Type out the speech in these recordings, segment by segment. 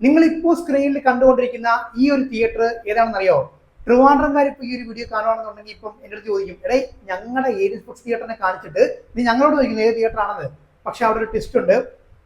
നിങ്ങൾ ഇപ്പോൾ സ്ക്രീനിൽ കണ്ടുകൊണ്ടിരിക്കുന്ന ഈ ഒരു തിയേറ്റർ ഏതാണെന്നറിയോ? ട്രിവാൻഡ്രംകാർ ഇപ്പോൾ ഈ ഒരു വീഡിയോ കാണുകയാണെന്നുണ്ടെങ്കിൽ ഇപ്പം എൻ്റെ അടുത്ത് ചോദിക്കും, എടേ ഞങ്ങളുടെ ഏരിയസ് ബുക്സ് തിയേറ്ററിനെ കാണിച്ചിട്ട് നീ ഞങ്ങളോട് ചോദിക്കുന്നത് ഏത് തിയേറ്റർ ആണെന്ന്. പക്ഷെ അവിടെ ഒരു ട്വിസ്റ്റ് ഉണ്ട്.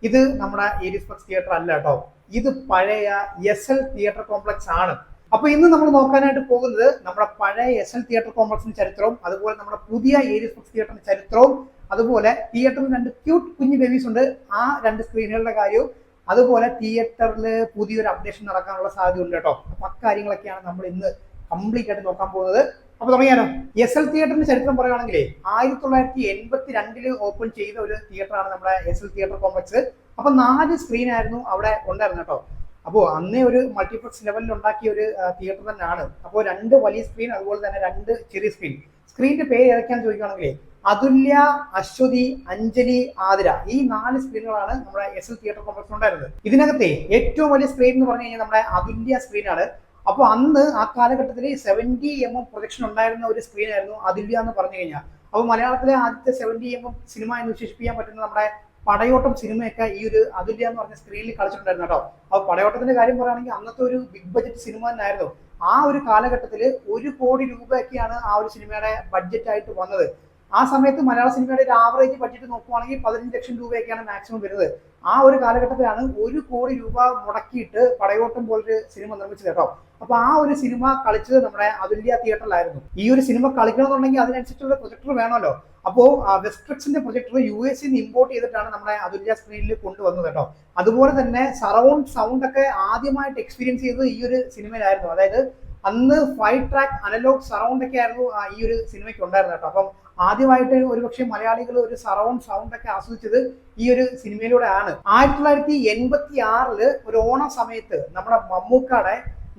ഇത് നമ്മുടെ ഏരിയസ് ബുക്സ് തിയേറ്റർ അല്ല കേട്ടോ. ഇത് പഴയ എസ് എൽ തിയേറ്റർ കോംപ്ലക്സ് ആണ്. അപ്പൊ ഇന്ന് നമ്മൾ നോക്കാനായിട്ട് പോകുന്നത് നമ്മുടെ പഴയ എസ് എൽ തിയേറ്റർ കോംപ്ലക്സിന്റെ ചരിത്രവും അതുപോലെ നമ്മുടെ പുതിയ ഏരിയസ് ബുക്സ് തിയേറ്ററിന്റെ ചരിത്രവും അതുപോലെ തിയേറ്ററിൽ രണ്ട് ക്യൂട്ട് കുഞ്ഞു ബേബീസ് ഉണ്ട്, ആ രണ്ട് സ്ക്രീനുകളുടെ കാര്യവും അതുപോലെ തിയേറ്ററിൽ പുതിയൊരു അപ്ഡേഷൻ നടക്കാനുള്ള സാധ്യത ഉണ്ട് കേട്ടോ. അപ്പൊ അക്കാര്യങ്ങളൊക്കെയാണ് നമ്മൾ ഇന്ന് കംപ്ലീറ്റ് ആയിട്ട് നോക്കാൻ പോകുന്നത്. അപ്പൊ തുടങ്ങിയാലോ? എസ് എൽ തിയേറ്ററിന്റെ ചരിത്രം പറയുകയാണെങ്കിലേ 1982 ഓപ്പൺ ചെയ്ത ഒരു തിയേറ്ററാണ് നമ്മുടെ എസ് എൽ തിയേറ്റർ കോംപ്ലക്സ്. അപ്പൊ 4 സ്ക്രീൻ ആയിരുന്നു അവിടെ ഉണ്ടായിരുന്നു കേട്ടോ. അപ്പോൾ അന്നേ ഒരു മൾട്ടിപ്ലക്സ് ലെവലിൽ ഉണ്ടാക്കിയ ഒരു തിയേറ്റർ തന്നെയാണ്. അപ്പോൾ 2 വലിയ സ്ക്രീൻ അതുപോലെ തന്നെ 2 ചെറിയ സ്ക്രീൻ. സ്ക്രീനിന്റെ പേര് ഏതൊക്കെയാണെന്ന് ചോദിക്കുകയാണെങ്കിലേ അതുല്യ, അശ്വതി, അഞ്ജലി, ആതിര, ഈ 4 സ്ക്രീനുകളാണ് നമ്മുടെ എസ് എൽ തിയേറ്റർ കോംപ്ലക്സ് ഉണ്ടായിരുന്നത്. ഇതിനകത്തെ ഏറ്റവും വലിയ സ്ക്രീൻ എന്ന് പറഞ്ഞു കഴിഞ്ഞാൽ നമ്മുടെ അതുല്യ സ്ക്രീനാണ്. അപ്പോൾ അന്ന് ആ കാലഘട്ടത്തിൽ 70mm പ്രൊജക്ഷൻ ഉണ്ടായിരുന്ന ഒരു സ്ക്രീൻ ആയിരുന്നു അതുല്യ എന്ന് പറഞ്ഞു കഴിഞ്ഞാൽ. അപ്പോൾ മലയാളത്തിലെ ആദ്യത്തെ 70mm സിനിമ എന്ന് വിശേഷിപ്പിക്കാൻ പറ്റുന്ന നമ്മുടെ പടയോട്ടം സിനിമയൊക്കെ ഈ ഒരു അതുല്യ എന്ന് പറഞ്ഞ സ്ക്രീനിൽ കളിച്ചിട്ടുണ്ടായിരുന്നു കേട്ടോ. അപ്പോൾ പടയോട്ടത്തിന്റെ കാര്യം പറയുകയാണെങ്കിൽ അന്നത്തെ ഒരു ബിഗ് ബഡ്ജറ്റ് സിനിമ തന്നെയായിരുന്നു. ആ ഒരു കാലഘട്ടത്തിൽ 1 കോടി രൂപയൊക്കെയാണ് ആ ഒരു സിനിമയുടെ ബഡ്ജറ്റ് ആയിട്ട് വന്നത്. ആ സമയത്ത് മലയാള സിനിമയുടെ ഒരു ആവറേജ് ബഡ്ജറ്റ് നോക്കുവാണെങ്കിൽ 15 ലക്ഷം രൂപയൊക്കെയാണ് മാക്സിമം വരുന്നത്. ആ ഒരു കാലഘട്ടത്തിലാണ് 1 കോടി രൂപ മുടക്കിയിട്ട് പടയോട്ടം പോലൊരു സിനിമ നിർമ്മിച്ചത് കേട്ടോ. അപ്പൊ ആ ഒരു സിനിമ കളിച്ചത് നമ്മുടെ അതുല്യ തിയേറ്ററിലായിരുന്നു. ഈ ഒരു സിനിമ കളിക്കണമെന്നുണ്ടെങ്കിൽ അതിനനുസരിച്ചുള്ള പ്രൊജക്ടർ വേണമല്ലോ. അപ്പോൾ വെസ്ട്രിക്സിന്റെ പ്രൊജക്ടർ US നിന്ന് ഇമ്പോർട്ട് ചെയ്തിട്ടാണ് നമ്മുടെ അതുല്യ സ്ക്രീനിൽ കൊണ്ടുവന്നത് കേട്ടോ. അതുപോലെ തന്നെ സറൗണ്ട് സൗണ്ട് ഒക്കെ ആദ്യമായിട്ട് എക്സ്പീരിയൻസ് ചെയ്തത് ഈ ഒരു സിനിമയിലായിരുന്നു. അതായത് അന്ന് 5 ട്രാക്ക് അനലോഗ് സറൗണ്ട് ഒക്കെ ആയിരുന്നു ഈ ഒരു സിനിമയ്ക്ക് ഉണ്ടായിരുന്നത് കേട്ടോ. അപ്പം ആദ്യമായിട്ട് ഒരുപക്ഷെ മലയാളികൾ ഒരു സറൗണ്ട് സൗണ്ട് ഒക്കെ ആസ്വദിച്ചത് ഈ ഒരു സിനിമയിലൂടെ ആണ്. 1986 ഒരു ഓണ സമയത്ത് നമ്മുടെ മമ്മൂക്കാടെ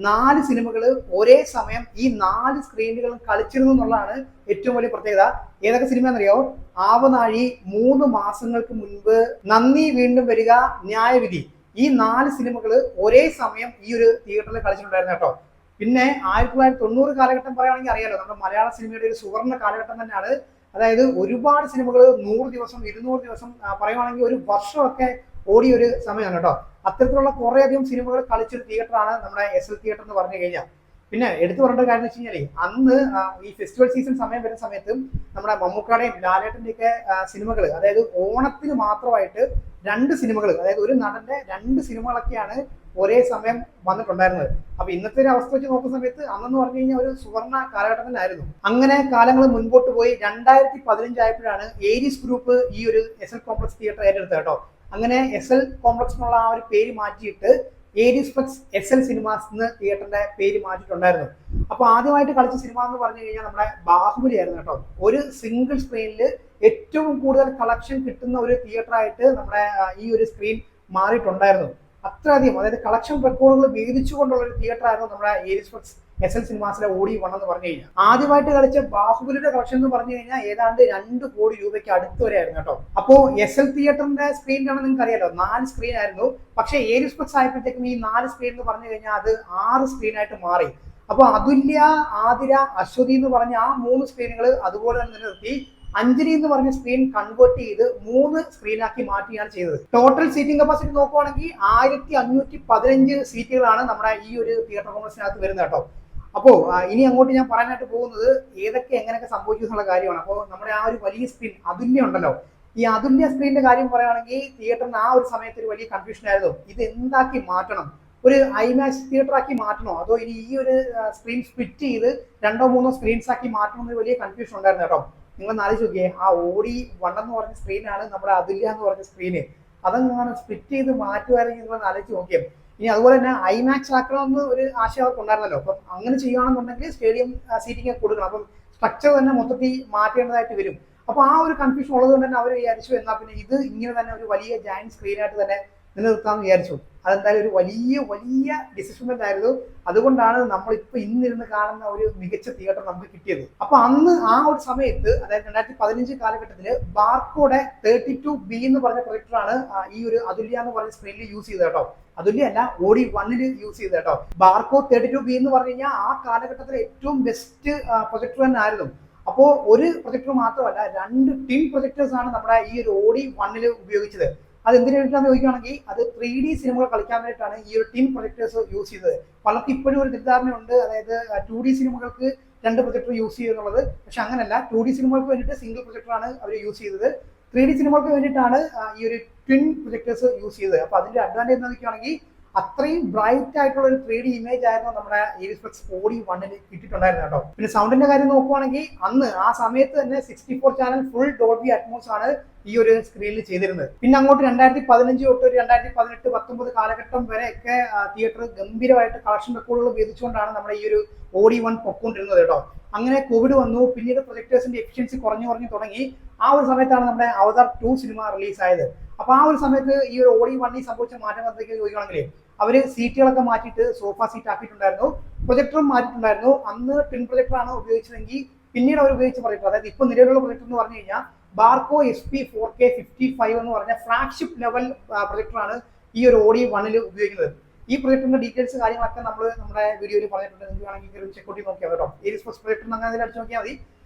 4 സിനിമകൾ ഒരേ സമയം ഈ 4 സ്ക്രീനുകളും കളിച്ചിരുന്നു എന്നുള്ളതാണ് ഏറ്റവും വലിയ പ്രത്യേകത. ഏതൊക്കെ സിനിമ എന്നറിയോ? ആവനാഴി, 3 മാസങ്ങൾക്ക് മുൻപ്, നന്ദി, വീണ്ടും വരിക, ന്യായവിധി, ഈ 4 സിനിമകൾ ഒരേ സമയം ഈ ഒരു തിയേറ്ററിൽ കളിച്ചിട്ടുണ്ടായിരുന്നു കേട്ടോ. പിന്നെ 1990 കാലഘട്ടം പറയുകയാണെങ്കിൽ അറിയാലോ, നമ്മുടെ മലയാള സിനിമയുടെ ഒരു സുവർണ്ണ കാലഘട്ടം തന്നെയാണ്. അതായത് ഒരുപാട് സിനിമകൾ 100 ദിവസം 200 ദിവസം പറയുവാണെങ്കിൽ ഒരു വർഷമൊക്കെ ഓടിയ ഒരു സമയമാണ് കേട്ടോ. അത്തരത്തിലുള്ള കുറേയധികം സിനിമകൾ കളിച്ചൊരു തിയേറ്ററാണ് നമ്മുടെ എസ് എൽ തിയേറ്റർ എന്ന് പറഞ്ഞു കഴിഞ്ഞാൽ. പിന്നെ എടുത്തു പറയേണ്ട കാര്യം എന്ന് വെച്ച് കഴിഞ്ഞാൽ അന്ന് ഈ ഫെസ്റ്റിവൽ സീസൺ സമയം വരുന്ന സമയത്ത് നമ്മുടെ മമ്മൂക്കാടെയും ലാലേട്ടന്റെ ഒക്കെ സിനിമകൾ, അതായത് ഓണത്തിന് മാത്രമായിട്ട് 2 സിനിമകൾ, അതായത് ഒരു നടന്റെ 2 സിനിമകളൊക്കെയാണ് ഒരേ സമയം വന്നിട്ടുണ്ടായിരുന്നത്. അപ്പൊ ഇന്നത്തെ ഒരു അവസ്ഥ വെച്ച് നോക്കുന്ന സമയത്ത് അന്നെന്ന് പറഞ്ഞു കഴിഞ്ഞാൽ ഒരു സുവർണ്ണ കാലഘട്ടം തന്നെയായിരുന്നു. അങ്ങനെ കാലങ്ങൾ മുൻപോട്ട് പോയി 2015 ആയപ്പോഴാണ് ഏരീസ് ഗ്രൂപ്പ് ഈ ഒരു എസ് എൽ കോംപ്ലക്സ് തിയേറ്റർ ഏറ്റെടുത്തത് കേട്ടോ. അങ്ങനെ എസ് എൽ കോംപ്ലക്സ് എന്നുള്ള ആ ഒരു പേര് മാറ്റിയിട്ട് Aries plus S L cinemas എന്ന് തിയേറ്ററിന്റെ പേര് മാറ്റിയിട്ടുണ്ടായിരുന്നു. അപ്പൊ ആദ്യമായിട്ട് കളിച്ച സിനിമ എന്ന് പറഞ്ഞു കഴിഞ്ഞാൽ നമ്മുടെ ബാഹുബലി ആയിരുന്നു കേട്ടോ. ഒരു സിംഗിൾ സ്ക്രീനിൽ ഏറ്റവും കൂടുതൽ കളക്ഷൻ കിട്ടുന്ന ഒരു തിയേറ്റർ ആയിട്ട് നമ്മുടെ ഈ ഒരു സ്ക്രീൻ മാറിയിട്ടുണ്ടായിരുന്നു. അത്രയധികം, അതായത് കളക്ഷൻ റെക്കോർഡുകൾ ഭേദിച്ചുകൊണ്ടുള്ള ഒരു തിയേറ്റർ ആയിരുന്നു നമ്മുടെ ഏരീസ് പ്ലസ് എസ് എൽ സിനിമാസിലെ ഓടി വണ്ണെന്ന് പറഞ്ഞു കഴിഞ്ഞാൽ. ആദ്യമായിട്ട് കളിച്ച ബാഹുബലിയുടെ കളക്ഷൻ എന്ന് പറഞ്ഞു കഴിഞ്ഞാൽ ഏതാണ്ട് 2 കോടി രൂപയ്ക്ക് അടുത്ത് വരെ ആയിരുന്നു കേട്ടോ. അപ്പോ എസ് എൽ തിയേറ്ററിന്റെ സ്ക്രീനിലാണ് നിങ്ങൾക്ക് അറിയാലോ, 4 സ്ക്രീൻ ആയിരുന്നു. പക്ഷെ ഏരീസ് പ്ലസ് ആയപ്പോഴത്തേക്കും ഈ 4 സ്ക്രീൻ എന്ന് പറഞ്ഞു കഴിഞ്ഞാൽ അത് 6 സ്ക്രീനായിട്ട് മാറി. അപ്പൊ അതുല്യ, ആതിര, അശ്വതി എന്ന് പറഞ്ഞ ആ 3 സ്ക്രീനുകൾ അതുപോലെ തന്നെ നിലനിർത്തി അഞ്ജലി എന്ന് പറഞ്ഞ സ്ക്രീൻ കൺവേർട്ട് ചെയ്ത് 3 സ്ക്രീനാക്കി മാറ്റുകയാണ് ചെയ്തത്. ടോട്ടൽ സീറ്റിംഗ് കപ്പാസിറ്റി നോക്കുവാണെങ്കിൽ 1515 സീറ്റുകളാണ് നമ്മുടെ ഈ ഒരു തിയേറ്റർ കോംപ്ലക്സിനകത്ത് വരുന്നത് കേട്ടോ. അപ്പോൾ ഇനി അങ്ങോട്ട് ഞാൻ പറയാനായിട്ട് പോകുന്നത് ഏതൊക്കെ എങ്ങനെയൊക്കെ സംഭവിച്ചു എന്നുള്ള കാര്യമാണ്. അപ്പോൾ നമ്മുടെ ആ ഒരു വലിയ സ്ക്രീൻ അതുല്യ ഉണ്ടല്ലോ, ഈ അതുല്യ സ്ക്രീനിന്റെ കാര്യം പറയുകയാണെങ്കിൽ തിയേറ്ററിന് ആ ഒരു സമയത്ത് ഒരു വലിയ കൺഫ്യൂഷൻ ആയിരുന്നു. ഇത് എന്താക്കി മാറ്റണം, ഒരു ഐമാക്സ് തിയേറ്റർ ആക്കി മാറ്റണോ അതോ ഇനി ഈ ഒരു സ്ക്രീൻ സ്പ്ലിറ്റ് ചെയ്ത് 2 or 3 സ്ക്രീൻസ് ആക്കി മാറ്റണം എന്നൊരു വലിയ കൺഫ്യൂഷൻ ഉണ്ടായിരുന്നു കേട്ടോ. നിങ്ങൾ ആലോചിച്ച് നോക്കിയേ, ആ ഓടി വണ്ണെന്ന് പറഞ്ഞ സ്ക്രീനാണ് നമ്മുടെ അതുല്യ എന്ന് പറഞ്ഞ സ്ക്രീന്. അതെങ്ങാണ് സ്പ്ലിറ്റ് ചെയ്ത് മാറ്റുമായിരുന്നെങ്കിൽ നിങ്ങൾ ആലോചിച്ച് നോക്കിയാൽ. ഇനി അതുപോലെ തന്നെ ഐമാക്സ് ആക്കണമെന്ന് ഒരു ആശയം അവർക്ക് ഉണ്ടായിരുന്നല്ലോ. അപ്പം അങ്ങനെ ചെയ്യുകയാണെന്നുണ്ടെങ്കിൽ സ്റ്റേഡിയം സീറ്റിംഗ് കൊടുക്കണം. അപ്പം സ്ട്രക്ചർ തന്നെ മൊത്തത്തിൽ മാറ്റേണ്ടതായിട്ട് വരും. അപ്പൊ ആ ഒരു കൺഫ്യൂഷൻ ഉള്ളത് കൊണ്ട് തന്നെ അവർ വിചാരിച്ചു എന്നാൽ പിന്നെ ഇത് ഇങ്ങനെ തന്നെ ഒരു വലിയ ജയന്റ് സ്ക്രീനായിട്ട് തന്നെ നിലനിർത്താമെന്ന് വിചാരിച്ചു. അതെന്തായാലും ഒരു വലിയ വലിയ ഡിസിഷൻമെന്റ് ആയിരുന്നു. അതുകൊണ്ടാണ് നമ്മളിപ്പോൾ ഇന്നിരുന്ന് കാണുന്ന ഒരു മികച്ച തിയേറ്റർ നമുക്ക് കിട്ടിയത്. അപ്പൊ അന്ന് ആ ഒരു സമയത്ത്, അതായത് 2015 കാലഘട്ടത്തില് ബാർക്കോടെ 32B എന്ന് പറഞ്ഞ പ്രൊജക്ടറാണ് ഈ ഒരു അതുല്യ എന്ന് പറഞ്ഞ സ്ക്രീനിൽ യൂസ് ചെയ്തത് കേട്ടോ. അതുല്യ അല്ല, ഓടി 1 യൂസ് ചെയ്തത് കേട്ടോ. ബാർക്കോ 32B എന്ന് പറഞ്ഞു കഴിഞ്ഞാൽ ആ കാലഘട്ടത്തിലെ ഏറ്റവും ബെസ്റ്റ് പ്രൊജക്ടർ തന്നെ ആയിരുന്നു. അപ്പോൾ ഒരു പ്രൊജക്ടർ മാത്രമല്ല, 2 ടിൻ പ്രൊജക്ടേഴ്സ് ആണ് നമ്മുടെ ഈ ഒരു ഓടി 1 ഉപയോഗിച്ചത്. അത് എന്തിനു വേണ്ടിയിട്ടാന്ന് ചോദിക്കുകയാണെങ്കിൽ അത് 3D സിനിമകൾ കളിക്കാൻ വേണ്ടിയിട്ടാണ് ഈ ഒരു ടിൻ പ്രൊജക്ടേഴ്സ് യൂസ് ചെയ്തത്. പലർക്കും ഇപ്പോഴും ഒരു തെറ്റിദ്ധാരണയുണ്ട്, അതായത് 2D സിനിമകൾക്ക് 2 പ്രൊജക്ടർ യൂസ് ചെയ്യുന്നുള്ളത്. പക്ഷെ അങ്ങനല്ല, 2D സിനിമകൾക്ക് വേണ്ടിയിട്ട് സിംഗിൾ പ്രൊജക്ടറാണ് അവർ യൂസ് ചെയ്തത്. 3D സിനിമകൾക്ക് വേണ്ടിയിട്ടാണ് ഈ ഒരു ട്വിൻ പ്രൊജക്ടേഴ്സ് യൂസ് ചെയ്തത്. അപ്പൊ അതിന്റെ അഡ്വാൻറ്റേജ് എന്ന് നോക്കുകയാണെങ്കിൽ അത്രയും ബ്രൈറ്റ് ആയിട്ടുള്ള ഒരു 3D ഇമേജ് ആയിരുന്നു നമ്മുടെ ഏരിയസ് ഫ്ലെക്സ് OD1 കിട്ടിയിട്ടുണ്ടായിരുന്നു കേട്ടോ. പിന്നെ സൗണ്ടിന്റെ കാര്യം നോക്കുവാണെങ്കിൽ അന്ന് ആ സമയത്ത് തന്നെ 64 ചാനൽ ഫുൾ ഡോൾബി അറ്റ്മോസ് ആണ് ഈ ഒരു സ്ക്രീനിൽ ചെയ്തിരുന്നത്. പിന്നെ അങ്ങോട്ട് 2015 തൊട്ട് ഒരു 2018, 19 കാലഘട്ടം വരെയൊക്കെ തിയേറ്റർ ഗംഭീരമായിട്ട് കളക്ഷൻ റെക്കോർഡുകൾ ഉപയോഗിച്ചുകൊണ്ടാണ് നമ്മുടെ ഈ ഒരു OD1 പൊക്കോണ്ടിരുന്നത് കേട്ടോ. അങ്ങനെ കോവിഡ് വന്നു, പിന്നീട് പ്രൊജക്ടേഴ്സിന്റെ എഫിഷ്യൻസി കുറഞ്ഞു തുടങ്ങി. ആ ഒരു സമയത്താണ് നമ്മുടെ അവതാർ 2 സിനിമ റിലീസായത്. അപ്പൊ ആ ഒരു സമയത്ത് ഈ ഒരു OD1 സംഭവിച്ച മാറ്റം എന്തൊക്കെ ചോദിക്കുകയാണെങ്കിൽ അവര് സീറ്റുകളൊക്കെ മാറ്റിയിട്ട് സോഫ സീറ്റ് ആക്കിയിട്ടുണ്ടായിരുന്നു, പ്രൊജക്ടറും മാറ്റിയിട്ടുണ്ടായിരുന്നു. അന്ന് ടിൻ പ്രൊജക്ടറാണ് ഉപയോഗിച്ചതെങ്കിൽ പിന്നീട് അവർ ഉപയോഗിച്ച പ്രൊജക്ടർ, അതായത് ഇപ്പൊ നിലവിലുള്ള പ്രൊജക്ടർ എന്ന് പറഞ്ഞു കഴിഞ്ഞാൽ ബാർക്കോ SP 4K 55 എന്ന് പറഞ്ഞ ഫ്ലാഗ്ഷിപ്പ് ലെവൽ പ്രൊജക്ടറാണ് ഈ ഒരു OD1 ഉപയോഗിക്കുന്നത്. ഈ പ്രൊജക്ടറിന്റെ ഡീറ്റെയിൽസ് കാര്യങ്ങളൊക്കെ നമ്മൾ നമ്മുടെ വീഡിയോയിൽ പറഞ്ഞിട്ടുണ്ട്. നിങ്ങൾക്ക് വേണമെങ്കിൽ ചെക്ക് ഔട്ട് നോക്കിയാൽ കേട്ടോ. ഏരിയസ് ഫ്ലെക്സ് പ്രൊജക്ടർ അങ്ങനെ അടിച്ചു നോക്കിയാൽ മതി.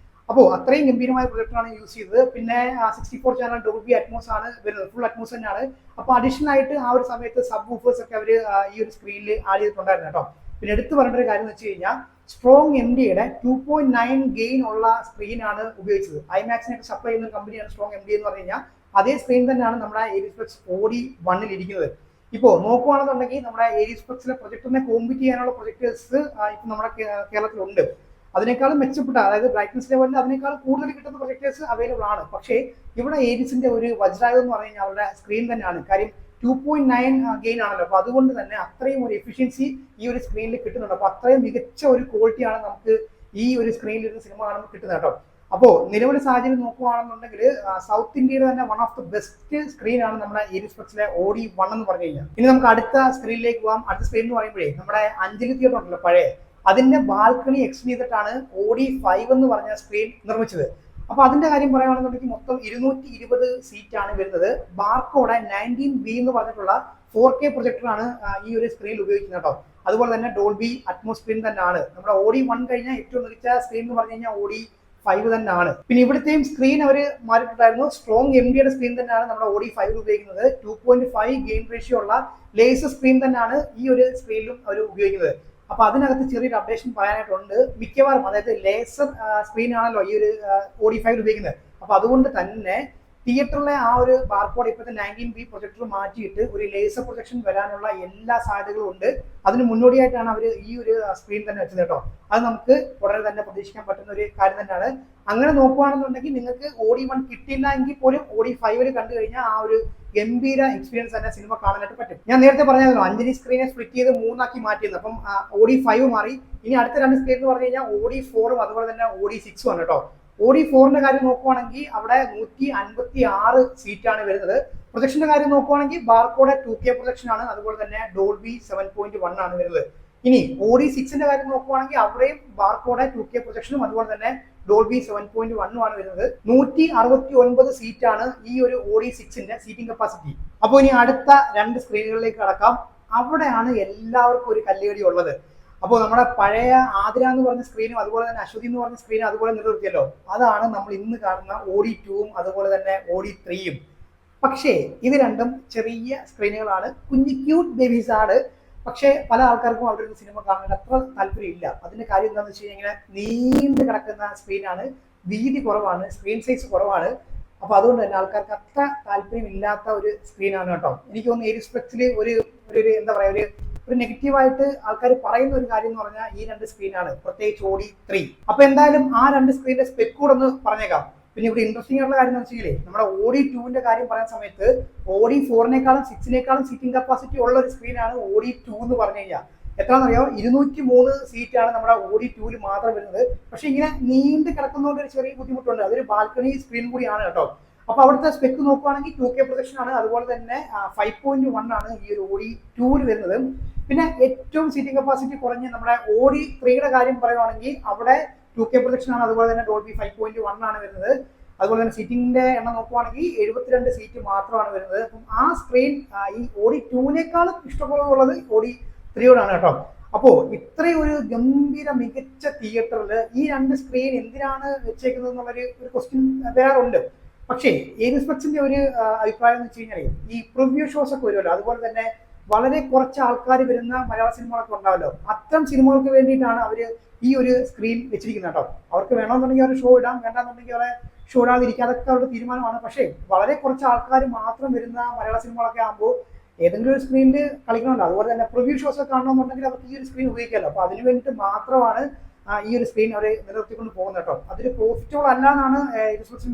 അപ്പോൾ അത്രയും ഗംഭീരമായ പ്രൊജക്ടറാണ് യൂസ് ചെയ്തത്. പിന്നെ 64 ചാനൽ ഡോൾബി അറ്റ്മോസ് ആണ് വരുന്നത്, ഫുൾ അറ്റ്മോസ് തന്നെയാണ്. അപ്പോൾ അഡീഷണൽ ആയിട്ട് ആ ഒരു സമയത്ത് സബ് വൂഫേഴ്സ് ഒക്കെ അവർ ഈ ഒരു സ്ക്രീനിൽ ആഡ് ചെയ്തിട്ടുണ്ടായിരുന്നു കേട്ടോ. പിന്നെ എടുത്തു പറയേണ്ട ഒരു കാര്യം എന്ന് വെച്ച് കഴിഞ്ഞാൽ സ്ട്രോങ് MDയുടെ 2.9 ഗെയിൻ ഉള്ള സ്ക്രീനാണ് ഉപയോഗിച്ചത്. ഐമാക്സിനൊക്കെ സപ്ലൈ ചെയ്യുന്ന കമ്പനിയാണ് സ്ട്രോങ് MD എന്ന് പറഞ്ഞു കഴിഞ്ഞാൽ. അതേ സ്ക്രീൻ തന്നെയാണ് നമ്മുടെ ഏരിയസ് ഫ്ലെക്സ് OD1 ഇരിക്കുന്നത്. ഇപ്പോൾ നോക്കുകയാണെന്നുണ്ടെങ്കിൽ നമ്മുടെ ഏരിയസ് ഫ്ലെക്സിലെ പ്രൊജക്ടറിനെ കോമ്പീറ്റ് ചെയ്യാനുള്ള പ്രൊജക്ടേഴ്സ് ഇപ്പം നമ്മുടെ കേരളത്തിലുണ്ട്. അതിനേക്കാളും മെച്ചപ്പെട്ട, അതായത് ബ്രൈറ്റ്നസ് ലെവലിൽ അതിനേക്കാളും കൂടുതൽ കിട്ടുന്ന പ്രൊജക്ടേഴ്സ് അവൈലബിൾ ആണ്. പക്ഷേ ഇവിടെ ഏരിയസിന്റെ ഒരു വജ്രായുധം എന്ന് പറഞ്ഞു കഴിഞ്ഞാൽ അവരുടെ സ്ക്രീൻ തന്നെയാണ്. കാര്യം 2.9 ഗെയിൻ ആണല്ലോ. അപ്പൊ അതുകൊണ്ട് തന്നെ അത്രയും ഒരു എഫിഷ്യൻസി ഈ ഒരു സ്ക്രീനിൽ കിട്ടുന്നുണ്ട്. അപ്പൊ അത്രയും മികച്ച ഒരു ക്വാളിറ്റിയാണ് നമുക്ക് ഈ ഒരു സ്ക്രീനിൽ ഒരു സിനിമ കാണുമ്പോൾ കിട്ടുന്നത് കേട്ടോ. അപ്പോൾ നിലവിലെ സാഹചര്യം നോക്കുകയാണെന്നുണ്ടെങ്കിൽ സൗത്ത് ഇന്ത്യയിലെ തന്നെ വൺ ഓഫ് ദി ബെസ്റ്റ് സ്ക്രീനാണ് നമ്മുടെ ഏരിയസ് ഫ്ലെക്സിലെ OD1 എന്ന് പറഞ്ഞു കഴിഞ്ഞാൽ. ഇനി നമുക്ക് അടുത്ത സ്ക്രീനിലേക്ക് പോകാം. അടുത്ത സ്ക്രീൻ എന്ന് പറയുമ്പോഴേ നമ്മുടെ അഞ്ജലി തിയേറ്റർ ഉണ്ടല്ലോ പഴയ, അതിന്റെ ബാൽക്കണി എക്സ്റ്റെൻഡ് ചെയ്തിട്ടാണ് OD5 എന്ന് പറഞ്ഞ സ്ക്രീൻ നിർമ്മിച്ചത്. അപ്പൊ അതിന്റെ കാര്യം പറയുകയാണെന്നുണ്ടെങ്കിൽ മൊത്തം 220 സീറ്റാണ് വരുന്നത്. ബാർക്കോടെ 19B എന്ന് പറഞ്ഞിട്ടുള്ള 4K പ്രൊജക്ടറാണ് ഈ ഒരു സ്ക്രീനിൽ ഉപയോഗിക്കുന്നത് കേട്ടോ. അതുപോലെ തന്നെ ഡോൾബി അറ്റ്മോസ് സ്ക്രീൻ തന്നെയാണ്. നമ്മുടെ OD1 കഴിഞ്ഞാൽ ഏറ്റവും മികച്ച സ്ക്രീൻ എന്ന് പറഞ്ഞു കഴിഞ്ഞാൽ OD5 തന്നെയാണ്. പിന്നെ ഇവിടുത്തെയും സ്ക്രീൻ അവർ മാറിയിട്ടുണ്ടായിരുന്നു. സ്ട്രോങ് MDയുടെ സ്ക്രീൻ തന്നെയാണ് നമ്മുടെ OD5 ഉപയോഗിക്കുന്നത്. 2.5 ഗെയിൻ റേഷ്യോ ഉള്ള ലേസർ സ്ക്രീൻ തന്നെയാണ് ഈ ഒരു സ്ക്രീനിലും അവർ ഉപയോഗിക്കുന്നത്. അപ്പൊ അതിനകത്ത് ചെറിയൊരു അപ്ഡേഷൻ പറയാനായിട്ടുണ്ട്. മിക്കവാറും അതായത് ലേസർ സ്ക്രീൻ ആണല്ലോ ഈ ഒരു OD5 ഉപയോഗിക്കുന്നത്. അപ്പൊ അതുകൊണ്ട് തന്നെ തിയേറ്ററിലെ ആ ഒരു ബാർകോഡ് ഇപ്പോഴത്തെ 19B പ്രൊജക്ടർ മാറ്റിയിട്ട് ഒരു ലേസർ പ്രൊജക്ഷൻ വരാനുള്ള എല്ലാ സാധ്യതകളും ഉണ്ട്. അതിന് മുന്നോടിയായിട്ടാണ് അവർ ഈ ഒരു സ്ക്രീൻ തന്നെ വെച്ചത് കേട്ടോ. അത് നമുക്ക് ഉടനെ തന്നെ പ്രതീക്ഷിക്കാൻ പറ്റുന്ന ഒരു കാര്യം തന്നെയാണ്. അങ്ങനെ നോക്കുകയാണെന്നുണ്ടെങ്കിൽ നിങ്ങൾക്ക് OD1 കിട്ടില്ല എങ്കിൽ പോലും OD5 കണ്ടു കഴിഞ്ഞാൽ ആ ഒരു ഗംഭീര എക്സ്പീരിയൻസ് തന്നെ സിനിമ കാണാനായിട്ട് പറ്റും. ഞാൻ നേരത്തെ പറഞ്ഞായിരുന്നു അഞ്ജലി സ്ക്രീനെ സ്പ്ലിറ്റ് ചെയ്ത് 3 മാറ്റിയത്. അപ്പം OD5 മാറി. ഇനി അടുത്ത 2 സ്ക്രീൻ എന്ന് പറഞ്ഞു കഴിഞ്ഞാൽ OD4 അതുപോലെ തന്നെ OD6 ആണ് കേട്ടോ. OD4ന്റെ കാര്യം നോക്കുവാണെങ്കിൽ അവിടെ 156 സീറ്റാണ് വരുന്നത്. പ്രൊജക്ഷന്റെ കാര്യം നോക്കുവാണെങ്കിൽ ബാർകോഡ് 2K പ്രൊജക്ഷൻ ആണ്, അതുപോലെ തന്നെ ഡോൾബി 7.1 ആണ് വരുന്നത്. ഇനി OD6ന്റെ കാര്യം നോക്കുവാണെങ്കിൽ അവിടെയും ബാർകോഡ് 2K പ്രൊജക്ഷനും അതുപോലെ തന്നെ ഡോൾബി 7.1 ആണ് വരുന്നത്. 169 സീറ്റാണ് ഈ ഒരു OD6ന്റെ സീറ്റിംഗ് കപ്പാസിറ്റി. അപ്പോൾ ഇനി അടുത്ത 2 സ്ക്രീനുകളിലേക്ക് കടക്കാം. അവിടെയാണ് എല്ലാവർക്കും ഒരു കല്ലുകടി ഉള്ളത്. അപ്പോൾ നമ്മുടെ പഴയ ആതിര എന്ന് പറഞ്ഞ സ്ക്രീനും അതുപോലെ തന്നെ അശ്വതി എന്ന് പറഞ്ഞ സ്ക്രീനും അതുപോലെ നിലനിർത്തിയല്ലോ, അതാണ് നമ്മൾ ഇന്ന് കാണുന്ന OD2ഉം അതുപോലെ തന്നെ OD3യും. പക്ഷേ ഇത് രണ്ടും ചെറിയ സ്ക്രീനുകളാണ്, കുഞ്ഞു ക്യൂട്ട് ബേബീസ് ആണ്. പക്ഷേ പല ആൾക്കാർക്കും അവിടെ ഒരു സിനിമ കാണാൻ അത്ര താല്പര്യം ഇല്ല. അതിന്റെ കാര്യം എന്താണെന്ന് വെച്ച് കഴിഞ്ഞാൽ നീണ്ടു കിടക്കുന്ന സ്ക്രീനാണ്, വീതി കുറവാണ്, സ്ക്രീൻ സൈസ് കുറവാണ്. അപ്പൊ അതുകൊണ്ട് തന്നെ ആൾക്കാർക്ക് അത്ര താല്പര്യം ഇല്ലാത്ത ഒരു സ്ക്രീനാണ് കേട്ടോ. എനിക്ക് തോന്നുന്നു ഏരിയസ് ഫ്ലെക്സിൽ ഒരു എന്താ പറയാ ഒരു നെഗറ്റീവായിട്ട് ആൾക്കാർ പറയുന്ന ഒരു കാര്യം എന്ന് പറഞ്ഞാൽ ഈ 2 സ്ക്രീനാണ്, പ്രത്യേകിച്ച് OD3. അപ്പൊ എന്തായാലും ആ 2 സ്ക്രീനിന്റെ സ്പെക് കൂടെ ഒന്ന് പറഞ്ഞേക്കാം. പിന്നെ ഇവിടെ ഇൻട്രസ്റ്റിംഗ് ആയിട്ടുള്ള കാര്യം എന്ന് വെച്ചാൽ നമ്മുടെ OD2ന്റെ കാര്യം പറയുന്ന സമയത്ത് OD4നേക്കാളും 6നേക്കാളും സീറ്റിംഗ് കപ്പാസിറ്റി ഉള്ള ഒരു സ്ക്രീനാണ് OD2 എന്ന് പറഞ്ഞു കഴിഞ്ഞാൽ. എത്രയാണെന്നറിയോ? 203 സീറ്റാണ് നമ്മുടെ OD2ൽ മാത്രം വരുന്നത്. പക്ഷെ ഇങ്ങനെ നീണ്ടു കിടക്കുന്നതുകൊണ്ട് ഒരു ചെറിയ ബുദ്ധിമുട്ടുണ്ട്. അതൊരു ബാൽക്കണി സ്ക്രീൻ കൂടിയാണ് കേട്ടോ. അപ്പൊ അവിടുത്തെ സ്പെക്ക് നോക്കുവാണെങ്കിൽ 2K പ്രൊജക്ഷൻ ആണ്, അതുപോലെ തന്നെ 5.1 ആണ് ഈ ഒരു OD2ൽ വരുന്നത്. പിന്നെ ഏറ്റവും സീറ്റിംഗ് കപ്പാസിറ്റി കുറഞ്ഞ നമ്മുടെ OD3യുടെ കാര്യം പറയുവാണെങ്കിൽ അവിടെ 2K പ്രൊജക്ഷൻ ആണ്, അതുപോലെ തന്നെ ഡോൾബി 5.1 ആണ് വരുന്നത്. അതുപോലെ തന്നെ സീറ്റിംഗിന്റെ എണ്ണം നോക്കുവാണെങ്കിൽ 72 സീറ്റ് മാത്രമാണ് വരുന്നത്. അപ്പം ആ സ്ക്രീൻ ഈ OD2നേക്കാളും ഇഷ്ടമുള്ളത് OD3യോടാണ് കേട്ടോ. അപ്പോ ഇത്രയും ഒരു ഗംഭീര മികച്ച തിയേറ്ററിൽ ഈ 2 സ്ക്രീൻ എന്തിനാണ് വെച്ചേക്കുന്നത് എന്നുള്ളൊരു ക്വസ്റ്റ്യൻ വരാറുണ്ട്. പക്ഷേ ഏരിയസ് ഫ്ലെക്സിന്റെ ഒരു അഭിപ്രായം എന്ന് വെച്ച് കഴിഞ്ഞാൽ ഈ പ്രിവ്യൂ ഷോസ് ഒക്കെ വരുമല്ലോ, അതുപോലെ തന്നെ വളരെ കുറച്ച് ആൾക്കാർ വരുന്ന മലയാള സിനിമകളൊക്കെ ഉണ്ടാവല്ലോ, അത്തരം സിനിമകൾക്ക് വേണ്ടിയിട്ടാണ് അവർ ഈ ഒരു സ്ക്രീൻ വെച്ചിരിക്കുന്നത് കേട്ടോ. അവർക്ക് വേണമെന്നുണ്ടെങ്കിൽ അവർ ഷോ ഇടാം, വേണ്ടാന്നുണ്ടെങ്കിൽ അവരെ ഷോ ഇടാതിരിക്കുക, അതൊക്കെ അവരുടെ തീരുമാനമാണ്. പക്ഷേ വളരെ കുറച്ച് ആൾക്കാർ മാത്രം വരുന്ന മലയാള സിനിമകളൊക്കെ ആകുമ്പോൾ ഏതെങ്കിലും ഒരു സ്ക്രീനിൽ കളിക്കണമല്ലോ. അതുപോലെ തന്നെ പ്രിവ്യൂ ഷോസ് ഒക്കെ കാണണമെന്നുണ്ടെങ്കിൽ അവർക്ക് ഈ ഒരു സ്ക്രീൻ ഉപയോഗിക്കാമല്ലോ. അപ്പോൾ അതിന് വേണ്ടിയിട്ട് മാത്രമാണ് ഈ ഒരു സ്ക്രീൻ അവർ നിലനിർത്തിക്കൊണ്ട് പോകുന്നത് കേട്ടോ. അതൊരു പ്രോഫിറ്റബിൾ അല്ല എന്നാണ്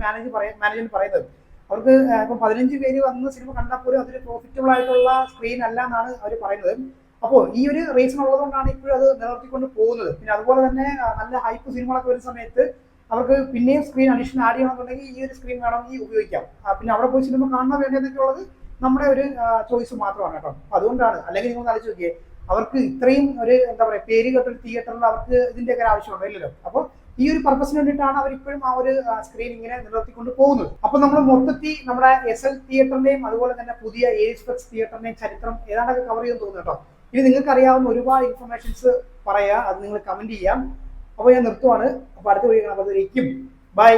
മാനേജർ പറയുന്നത്. അവർക്ക് ഇപ്പം 15 പേര് വന്ന് സിനിമ കണ്ടാൽ പോലും അതൊരു പ്രോഫിറ്റബിൾ ആയിട്ടുള്ള സ്ക്രീൻ അല്ല എന്നാണ് അവർ പറയുന്നത്. അപ്പോൾ ഈ ഒരു റീസൺ ഉള്ളതുകൊണ്ടാണ് ഇപ്പോഴും അത് നിലനിർത്തിക്കൊണ്ട് പോകുന്നത്. പിന്നെ അതുപോലെ തന്നെ നല്ല ഹൈപ്പ് സിനിമകളൊക്കെ വരുന്ന സമയത്ത് അവർക്ക് പിന്നെയും സ്ക്രീൻ അഡീഷൻ ആഡ് ചെയ്യണമെന്നുണ്ടെങ്കിൽ ഈ ഒരു സ്ക്രീൻ വേണമെങ്കിൽ ഉപയോഗിക്കാം. പിന്നെ അവിടെ പോയി സിനിമ കാണാൻ വേണ്ടതെന്നൊക്കെ ഉള്ളത് നമ്മുടെ ഒരു ചോയ്സ് മാത്രമാണ് കേട്ടോ. അതുകൊണ്ടാണ്, അല്ലെങ്കിൽ നിങ്ങൾ ആലോചിച്ച് നോക്കിയേ, അവർക്ക് ഇത്രയും ഒരു എന്താ പറയുക പേര് കേട്ടൊരു തിയേറ്ററിൽ അവർക്ക് ഇതിൻ്റെയൊക്കെ ആവശ്യമുണ്ടോ? ഇല്ലല്ലോ. അപ്പോൾ ഈ ഒരു പർപ്പസിന് വേണ്ടിയിട്ടാണ് അവർ ഇപ്പോഴും ആ ഒരു സ്ക്രീൻ ഇങ്ങനെ നിലനിർത്തിക്കൊണ്ട് പോകുന്നത്. അപ്പൊ നമ്മൾ മൊത്തത്തിൽ നമ്മുടെ SL തിയേറ്ററിന്റെയും അതുപോലെ തന്നെ പുതിയ ഏരിയസ് ഫ്ലെക്സ് തിയേറ്ററിന്റെയും ചരിത്രം ഏതാണ്ടൊക്കെ കവർ ചെയ്തെന്ന് തോന്നുന്നു കേട്ടോ. ഇനി നിങ്ങൾക്ക് അറിയാവുന്ന ഒരുപാട് ഇൻഫർമേഷൻസ് പറയാ, അത് നിങ്ങൾ കമന്റ് ചെയ്യാം. അപ്പോൾ ഞാൻ നിർത്തുവാണ്. അപ്പോൾ അടുത്ത വീഡിയോ കാണാം. ബൈ.